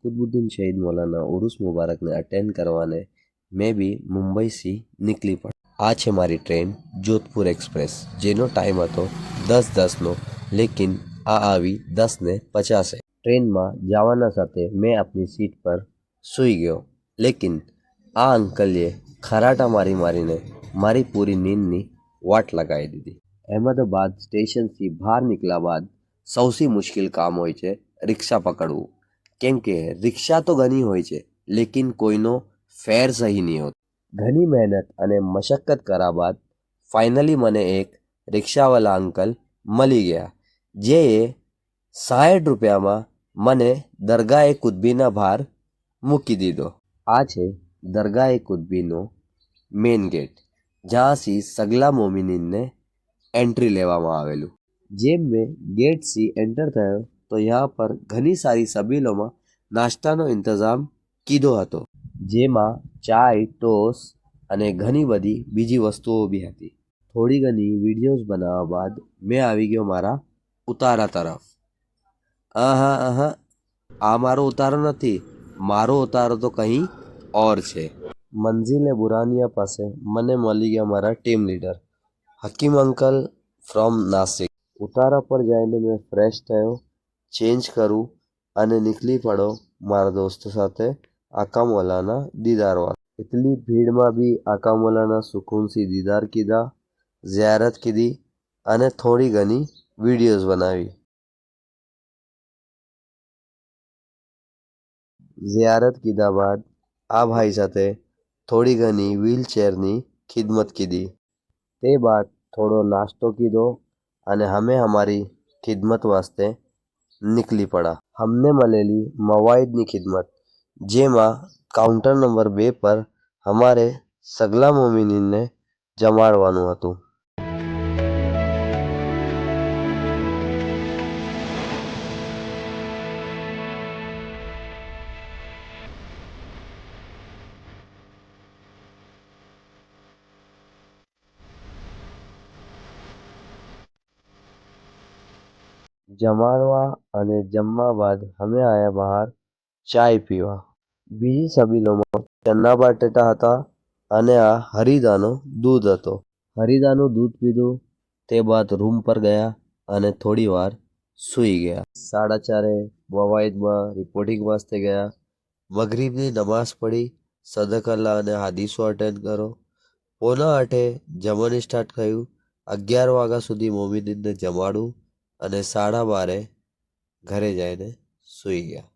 कुतुबुद्दीन शहीद मौलाना उर्स मुबारक ने अटेंड करवाने मैं भी मुंबई से નીકળી પડી। આ છે મારી ટ્રેન જોધપુર એક્સપ્રેસ, જેનો ટાઈમ હતો 10:10નો, લેકિન આ આવી 10:50. ટ્રેનમાં જવાના સાથે મેં આપણી સીટ પર સૂઈ ગયો, લેકિન આ અંકલે ખરાટા મારીને મારી પૂરી નીંદની વાટ લગાવી દીધી। અહેમદાબાદ સ્ટેશનથી બહાર નીકળ્યા બાદ સૌથી મુશ્કેલ કામ હોય છે રિક્ષા પકડવું, કેમ કે રિક્ષા તો ઘણી હોય છે, લેકિન કોઈનો ફેર સહી નહીં હોતો। ઘણી મહેનત અને મશક્કત કર્યા બાદ ફાઇનલી મને એક રિક્ષાવાલા અંકલ મળી ગયા, જે 60 રૂપિયામાં મને દરગાહ કુતબીના બહાર મૂકી દીધો। આ છે દરગાહ કુતબીનો મેઇન ગેટ, જ્યાંથી સગલા મોમિનીનને એન્ટ્રી લેવામાં આવેલું। જેમ મેં ગેટથી એન્ટર થયો તો यहाँ પર ઘણી સારી સબીલોમાં નાસ્તાનો ઇંતજામ કીધો હતો, જેમાં ચાય, ટોસ્ટ અને ઘણી બધી બીજી વસ્તુઓ બી હતી। થોડી ઘણી વિડીયોઝ બનાવવા બાદ મેં આવી ગયો મારા ઉતારા તરફ। આ મારો ઉતારો નથી, મારો ઉતારો તો કંઈ ઓર છે। મંઝિલે બુરાનિયા પાસે મને મળી ગયા મારા team leader Hakim uncle from Nashik. ઉતારા પર જઈને મેં ફ્રેશ થયો, ચેન્જ કરું અને નીકળી પડો મારા દોસ્તો સાથે આકા મૌલાના દીદાર વાસ્તે। એટલી ભીડમાં બી આકા મૌલાના સુકૂનથી દીદાર કીધા, ઝિયારત કીધી અને થોડી ઘણી વિડીયોઝ બનાવી। ઝિયારત કીધા બાદ આ ભાઈ સાથે થોડી ઘણી વ્હીલચેરની ખિદમત કીધી। તે બાદ થોડો નાસ્તો કીધો અને અમે हमारी खिदमत वास्ते નીકળી પડા। અમને મળેલી મવાઈદની ખિદમત, જેમાં કાઉન્ટર નંબર 2 પર અમારે સગલા મોમિનીનને જમાડવાનું હતું। જમાડવા અને જમવા બાદ અમે આવ્યા બહાર ચાય પીવા। બીજી સબીલોમાં ચના બટેટા હતા અને આ હરીદાનો દૂધ હતો। હરીદાનું દૂધ પીધું, તે બાદ રૂમ પર ગયા અને થોડી વાર સૂઈ ગયા। 4:30 મવાઈદમાં રિપોર્ટિંગ વાસ્તે ગયા। મગરીબની નમાઝ પઢી, સદકલ્લા અને હાદીસો અટેન્ડ કરો। 9:45 જમવાનું સ્ટાર્ટ થયું। 11 વાગ્યા સુધી મોમિનીનને જમાડું અને 12:30 ઘરે જઈને સૂઈ ગયા।